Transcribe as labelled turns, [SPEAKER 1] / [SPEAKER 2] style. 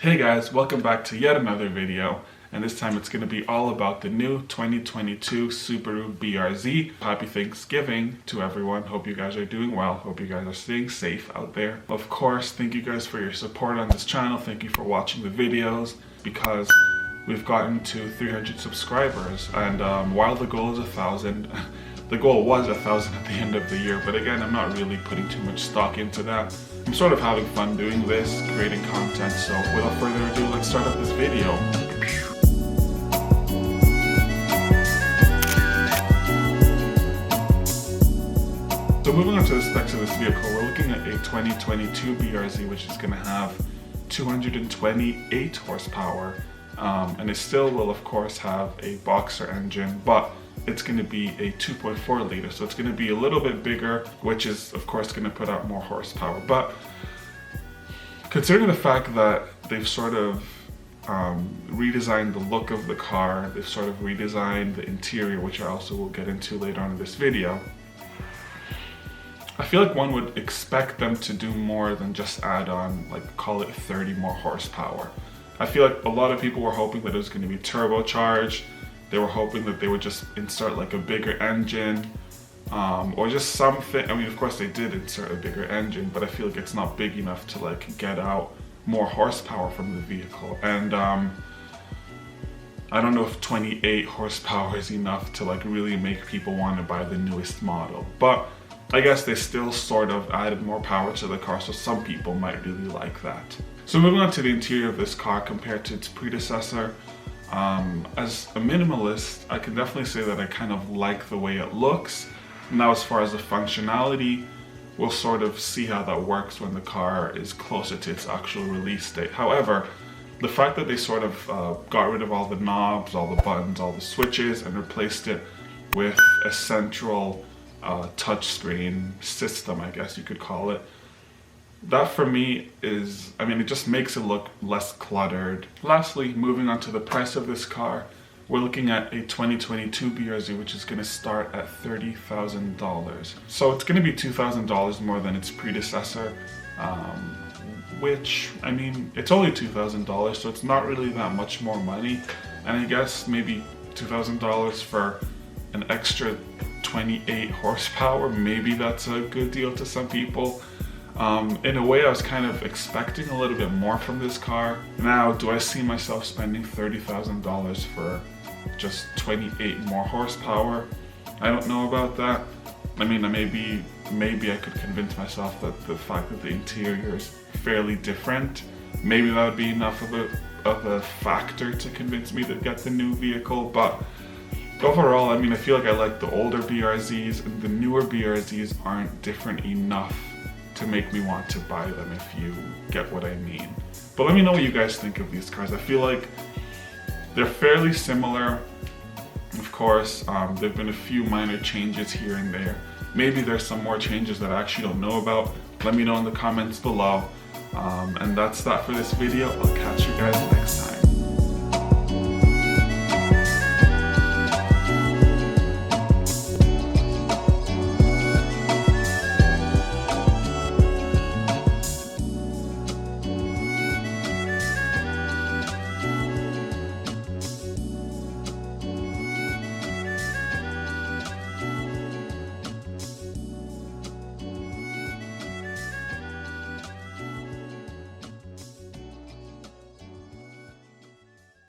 [SPEAKER 1] Hey guys, welcome back to yet another video, and this time it's going to be all about the new 2022 Subaru BRZ. Happy Thanksgiving to everyone. Hope you guys are doing well. Hope you guys are staying safe out there. Of course, thank you guys for your support on this channel. Thank you for watching the videos, because we've gotten to 300 subscribers, and while the goal is 1,000, the goal was 1,000 at the end of the year, but again, I'm not really putting too much stock into that. I'm sort of having fun doing this, creating content, so without further ado, let's start up this video. So moving on to the specs of this vehicle, we're looking at a 2022 BRZ, which is going to have 228 horsepower, and it still will of course have a boxer engine, but it's going to be a 2.4 liter, so it's going to be a little bit bigger, which is of course going to put out more horsepower. But considering the fact that they've sort of redesigned the look of the car, they've sort of redesigned the interior, which I also will get into later on in this video, I feel like one would expect them to do more than just add on, like, call it 30 more horsepower. I feel like a lot of people were hoping that it was going to be turbocharged. They were hoping that they would just insert like a bigger engine, or just something. I mean, of course they did insert a bigger engine, but I feel like it's not big enough to like get out more horsepower from the vehicle. And I don't know if 28 horsepower is enough to like really make people want to buy the newest model. But I guess they still sort of added more power to the car, so some people might really like that. So moving on to the interior of this car compared to its predecessor. As a minimalist, I can definitely say that I kind of like the way it looks. Now, as far as the functionality, we'll sort of see how that works when the car is closer to its actual release date. However, the fact that they sort of got rid of all the knobs, all the buttons, all the switches, and replaced it with a central touchscreen system, I guess you could call it, that for me is, I mean, it just makes it look less cluttered. Lastly, moving on to the price of this car, we're looking at a 2022 BRZ, which is going to start at $30,000. So it's going to be $2,000 more than its predecessor, which, I mean, it's only $2,000, so it's not really that much more money. And I guess maybe $2,000 for an extra 28 horsepower, maybe that's a good deal to some people. In a way, I was kind of expecting a little bit more from this car. Now, do I see myself spending $30,000 for just 28 more horsepower? I don't know about that. I mean, maybe I could convince myself that the fact that the interior is fairly different, maybe that would be enough of a factor to convince me to get the new vehicle. But overall, I mean, I feel like I like the older BRZs, and the newer BRZs aren't different enough to make me want to buy them, if you get what I mean. But let me know what you guys think of these cars. I feel like they're fairly similar. Of course, there've been a few minor changes here and there. Maybe there's some more changes that I actually don't know about. Let me know in the comments below. And that's that for this video. I'll catch you guys next time.